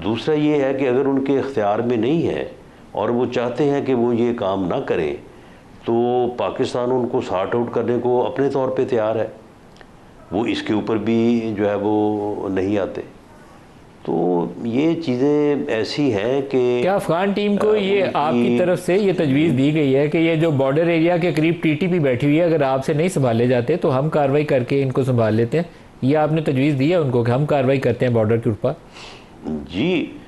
दूसरा ये है कि अगर उनके इख्तियार में नहीं है और वो चाहते हैं कि वो ये काम ना करें, तो पाकिस्तान उनको सॉर्ट आउट करने को अपने तौर पे तैयार है। वो इसके ऊपर भी जो है वो नहीं आते। तो ये चीज़ें ऐसी हैं कि क्या अफगान टीम को ये आपकी तरफ से ये तजवीज़ दी गई है कि ये जो बॉर्डर एरिया के करीब टीटीपी बैठी हुई है, अगर आपसे नहीं संभाले जाते तो हम कार्रवाई करके इनको संभाल लेते हैं? ये आपने तजवीज़ दी है उनको कि हम कार्रवाई करते हैं बॉर्डर के ऊपर? जी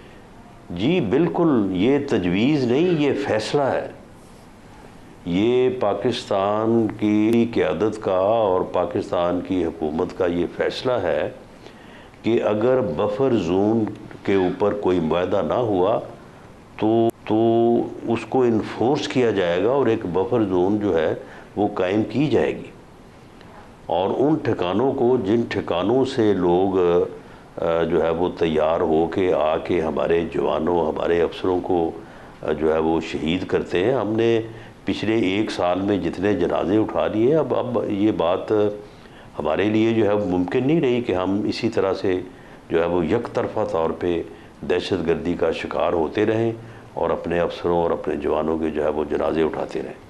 जी बिल्कुल, ये तजवीज़ नहीं, ये फ़ैसला है। ये पाकिस्तान की क़यादत का और पाकिस्तान की हुकूमत का ये फ़ैसला है कि अगर बफर जोन के ऊपर कोई मुआहदा ना हुआ तो उसको इन्फोर्स किया जाएगा और एक बफर जोन जो है वो कायम की जाएगी। और उन ठिकानों को, जिन ठिकानों से लोग जो है वो तैयार हो के आके हमारे जवानों, हमारे अफसरों को जो है वो शहीद करते हैं। हमने पिछले 1 साल में जितने जनाजे उठा लिए, अब ये बात हमारे लिए जो है मुमकिन नहीं रही कि हम इसी तरह से जो है वो एक तरफा तौर पे दहशतगर्दी का शिकार होते रहें और अपने अफसरों और अपने जवानों के जो है वो जनाजे उठाते रहें।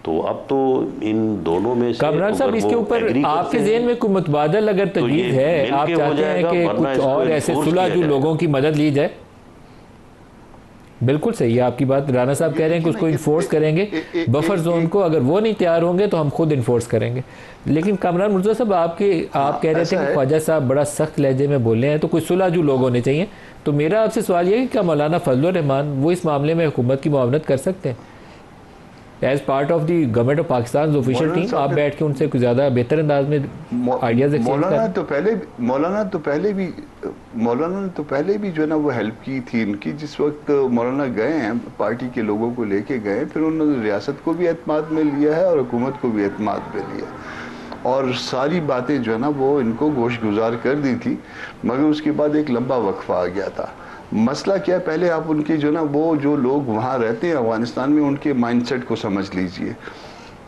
तो अब तो इन दोनों में से कामरान साहब, इसके ऊपर आपके ज़हन में कोई मुतबादल अगर तजवीज़ है, आप चाहते हैं कि कुछ और ऐसे सुलझू लोगों की मदद ली जाए? बिल्कुल सही है आपकी बात। राना साहब कह रहे हैं कि उसको इन्फोर्स करेंगे बफर जोन को, अगर वो नहीं तैयार होंगे तो हम खुद इन्फोर्स करेंगे। लेकिन कामरान मुर्तज़ा साहब, आप कह रहे थे कि ख्वाजा साहब बड़ा सख्त लहजे में बोले हैं, तो कुछ सुलझू लोग होने चाहिए। तो मेरा आपसे सवाल ये है कि क्या मौलाना फजलुर रहमान वो इस मामले में हुकूमत की मुआवनत कर सकते हैं as part of the government of Pakistan official team? आप बैठ के उनसे कुछ ज़्यादा बेहतर अंदाज में आइडियाज़ एक्सचेंज करें। मौलाना ने तो पहले भी जो है ना वो हेल्प की थी इनकी। जिस वक्त मौलाना गए हैं, पार्टी के लोगों को लेके गए, फिर उन्होंने रियासत को भी एतमाद में लिया है और हुकूमत को भी एतमाद में लिया, और सारी बातें जो है ना वो इनको गोश गुजार कर दी थी। मगर उसके बाद एक लंबा वक्फा आ गया था। मसला क्या है, पहले आप उनके जो ना वो जो लोग वहाँ रहते हैं अफगानिस्तान में, उनके माइंडसेट को समझ लीजिए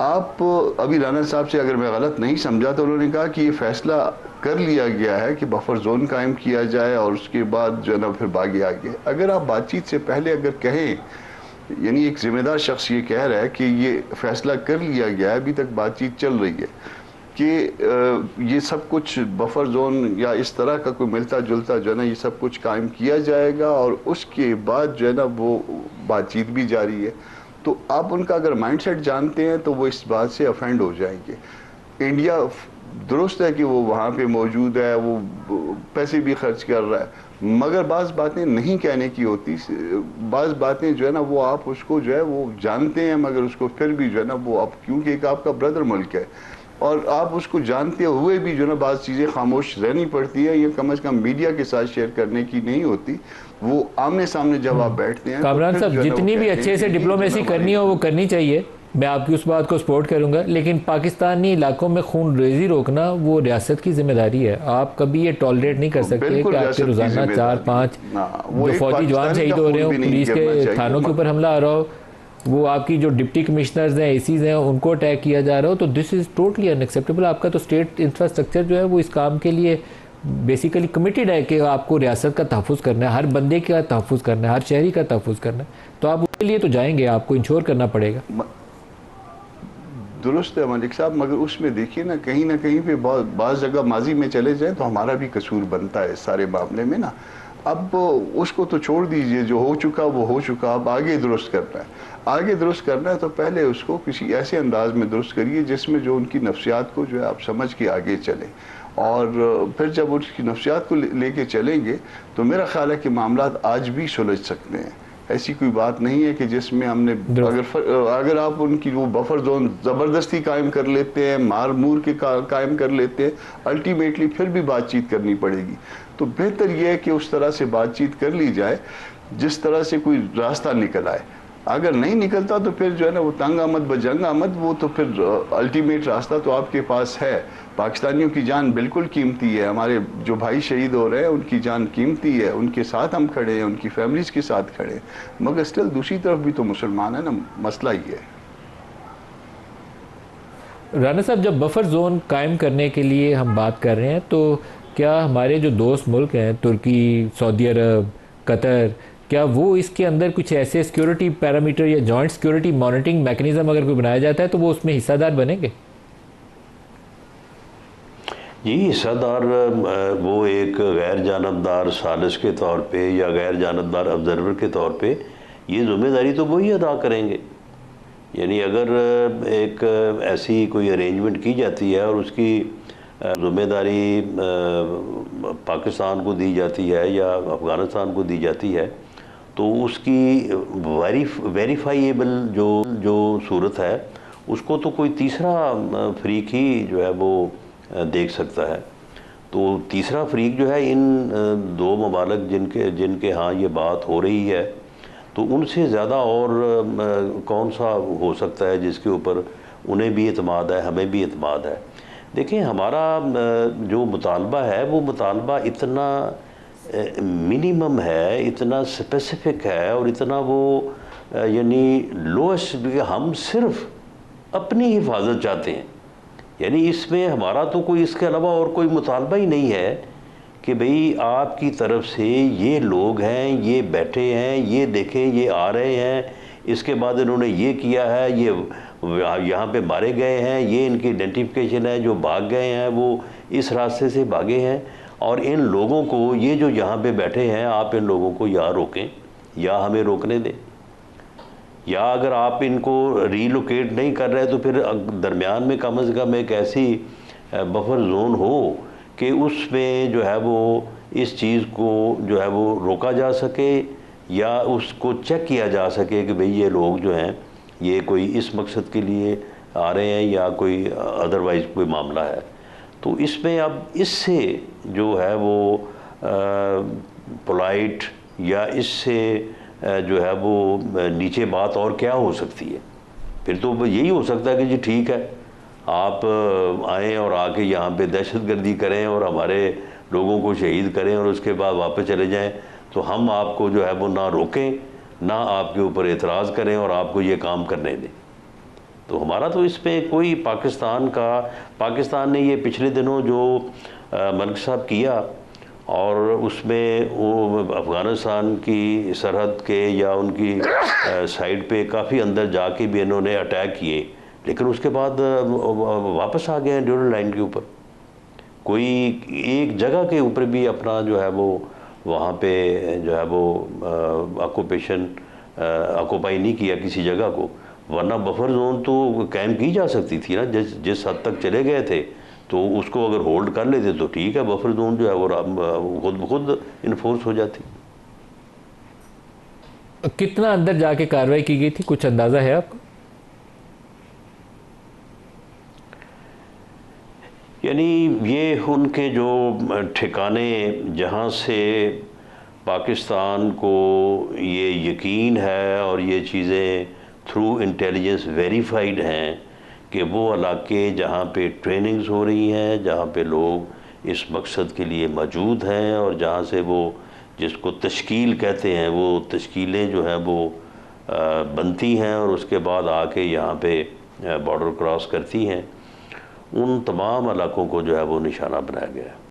आप। अभी राना साहब से अगर मैं गलत नहीं समझा तो उन्होंने कहा कि ये फैसला कर लिया गया है कि बफर जोन कायम किया जाए और उसके बाद जो है ना फिर बागी आगे। अगर आप बातचीत से पहले अगर कहें, यानी एक जिम्मेदार शख्स ये कह रहा है कि ये फैसला कर लिया गया है, अभी तक बातचीत चल रही है कि ये सब कुछ बफर जोन या इस तरह का कोई मिलता जुलता जो है ना ये सब कुछ कायम किया जाएगा और उसके बाद जो है ना वो बातचीत भी जारी है, तो आप उनका अगर माइंडसेट जानते हैं तो वो इस बात से अफेंड हो जाएंगे। इंडिया दुरुस्त है कि वो वहाँ पे मौजूद है, वो पैसे भी खर्च कर रहा है, मगर बाज़ बातें नहीं कहने की होती। बाज़ बातें जो है ना वो आप उसको जो है वो जानते हैं, मगर उसको फिर भी जो है ना वो आप, क्योंकि एक आपका ब्रदर मुल्क है और आप उसको जानते हुए भी जो ना बाज़ चीज़ें खामोश रहनी पड़ती है, ये कम से कम मीडिया के साथ शेयर करने की नहीं होती। वो आमने सामने जब आप बैठते हैं, कामरान साहब जितनी भी अच्छे से डिप्लोमेसी करनी हो वो करनी चाहिए, मैं आपकी उस बात को सपोर्ट करूंगा, लेकिन पाकिस्तानी इलाकों में खून रेजी रोकना वो रियासत की जिम्मेदारी है। आप कभी ये टॉलरेट नहीं कर सकते कि आपके रोजाना 4-5 जो फौजी जवान शहीद हो रहे हो, पुलिस के थानों के ऊपर हमला आ रहा हो, वो आपकी जो डिप्टी कमिश्नर्स हैं, एसीज हैं, उनको अटैक किया जा रहा हो, तो दिस इज़ टोटली अनएक्सेप्टेबल। आपका तो स्टेट इंफ्रास्ट्रक्चर जो है वो इस काम के लिए बेसिकली कमिटेड है कि आपको रियासत का तहफ़्फ़ुज़ करना है, हर बंदे का तहफ़्फ़ुज़ करना है, हर शहरी का तहफ़्फ़ुज़ करना है, तो आप उसके लिए तो जाएंगे, आपको इंश्योर करना पड़ेगा। दुरुस्त है मलिक साहब, मगर उसमें देखिए ना कहीं पे बाज़ जगह माजी में चले जाएं तो हमारा भी कसूर बनता है इस सारे मामले में ना। अब उसको तो छोड़ दीजिए, जो हो चुका वो हो चुका, अब आगे दुरुस्त करना है। आगे दुरुस्त करना है तो पहले उसको किसी ऐसे अंदाज में दुरुस्त करिए जिसमें जो उनकी नफ्सियात को जो है आप समझ के आगे चलें, और फिर जब उसकी नफ्सियात को लेके चलेंगे तो मेरा ख्याल है कि मामलात आज भी सुलझ सकते हैं। ऐसी कोई बात नहीं है कि जिसमें हमने अगर आप उनकी वो बफर जोन ज़बरदस्ती कायम कर लेते हैं, मार मूर के कायम कर लेते हैं, अल्टीमेटली फिर भी बातचीत करनी पड़ेगी। तो बेहतर यह है कि उस तरह से बातचीत कर ली जाए जिस तरह से कोई रास्ता निकल आए। अगर नहीं निकलता तो फिर जो है ना वो तंग आमद बजंग आमद, वो तो फिर अल्टीमेट रास्ता तो आपके पास है। पाकिस्तानियों की जान बिल्कुल कीमती है, हमारे जो भाई शहीद हो रहे हैं उनकी जान कीमती है, उनके साथ हम खड़े हैं, उनकी फैमिलीज़ के साथ खड़े हैं, मगर स्टिल दूसरी तरफ भी तो मुसलमान है ना, मसला ये है। राना साहब, जब बफर जोन कायम करने के लिए हम बात कर रहे हैं तो क्या हमारे जो दोस्त मुल्क हैं, तुर्की, सऊदी अरब, कतर, क्या वो इसके अंदर कुछ ऐसे सिक्योरिटी पैरामीटर या जॉइंट सिक्योरिटी मॉनिटरिंग मैकेनिज्म अगर कोई बनाया जाता है तो वो उसमें हिस्सेदार बनेंगे? जी, हिस्सेदार वो एक गैर जानबदार सालिस के तौर पे या गैर जानबदार ऑब्जर्वर के तौर पे ये ज़िम्मेदारी तो वही अदा करेंगे। यानी अगर एक ऐसी कोई अरेंजमेंट की जाती है और उसकी ज़िम्मेदारी पाकिस्तान को दी जाती है या अफ़गानिस्तान को दी जाती है, तो उसकी वेरीफाइएबल जो सूरत है उसको तो कोई तीसरा फ़रीक ही जो है वो देख सकता है। तो तीसरा फ़रीक जो है इन दो ममालिक जिनके यहाँ ये बात हो रही है, तो उनसे ज़्यादा और कौन सा हो सकता है जिसके ऊपर उन्हें भी एतमाद है, हमें भी एतमाद है। देखें, हमारा जो मुतालबा है वो मुतालबा इतना मिनिमम है, इतना स्पेसिफिक है और इतना वो यानी लोएस्ट, हम सिर्फ अपनी हिफाजत चाहते हैं। यानी इसमें हमारा तो कोई इसके अलावा और कोई मुतालबा ही नहीं है कि भाई आपकी तरफ से ये लोग हैं, ये बैठे हैं, ये देखें ये आ रहे हैं, इसके बाद इन्होंने ये किया है, ये यहाँ पे मारे गए हैं, ये इनकी आइडेंटिफिकेशन है, जो भाग गए हैं वो इस रास्ते से भागे हैं, और इन लोगों को ये जो यहाँ पे बैठे हैं आप इन लोगों को या रोकें या हमें रोकने दें, या अगर आप इनको रीलोकेट नहीं कर रहे तो फिर दरमियान में कम से कम एक ऐसी बफर जोन हो कि उसमें जो है वो इस चीज़ को जो है वो रोका जा सके या उसको चेक किया जा सके कि भाई ये लोग जो हैं ये कोई इस मकसद के लिए आ रहे हैं या कोई अदरवाइज़ कोई मामला है। तो इसमें अब इससे जो है वो पोलाइट या इससे जो है वो नीचे बात और क्या हो सकती है? फिर तो यही हो सकता है कि जी ठीक है, आप आएँ और आके यहाँ पे दहशतगर्दी करें और हमारे लोगों को शहीद करें और उसके बाद वापस चले जाएं, तो हम आपको जो है वो ना रोकें, ना आपके ऊपर एतराज़ करें और आपको ये काम करने दें। तो हमारा तो इसमें कोई पाकिस्तान ने ये पिछले दिनों जो मलिक साहब किया और उसमें वो अफ़गानिस्तान की सरहद के या उनकी साइड पे काफ़ी अंदर जाके भी इन्होंने अटैक किए, लेकिन उसके बाद वापस आ गए हैं ड्यूरल लाइन के ऊपर। कोई एक जगह के ऊपर भी अपना जो है वो वहाँ पे जो है वो ऑक्यूपाई नहीं किया किसी जगह को, वरना बफर जोन तो कायम की जा सकती थी ना। जिस हद तक चले गए थे तो उसको अगर होल्ड कर लेते तो ठीक है, बफर जोन जो है वो खुद इन्फोर्स हो जाती। कितना अंदर जाके कार्रवाई की गई थी, कुछ अंदाजा है आपको? यानी ये उनके जो ठिकाने जहाँ से पाकिस्तान को ये यकीन है और ये चीज़ें थ्रू इंटेलिजेंस वेरीफाइड हैं कि वो इलाके जहाँ पे ट्रेनिंग्स हो रही हैं, जहाँ पे लोग इस मकसद के लिए मौजूद हैं और जहाँ से वो जिसको तश्कील कहते हैं वो तश्कीलें जो हैं वो बनती हैं और उसके बाद आके यहाँ पे बॉर्डर क्रॉस करती हैं, उन तमाम इलाकों को जो है वो निशाना बनाया गया है।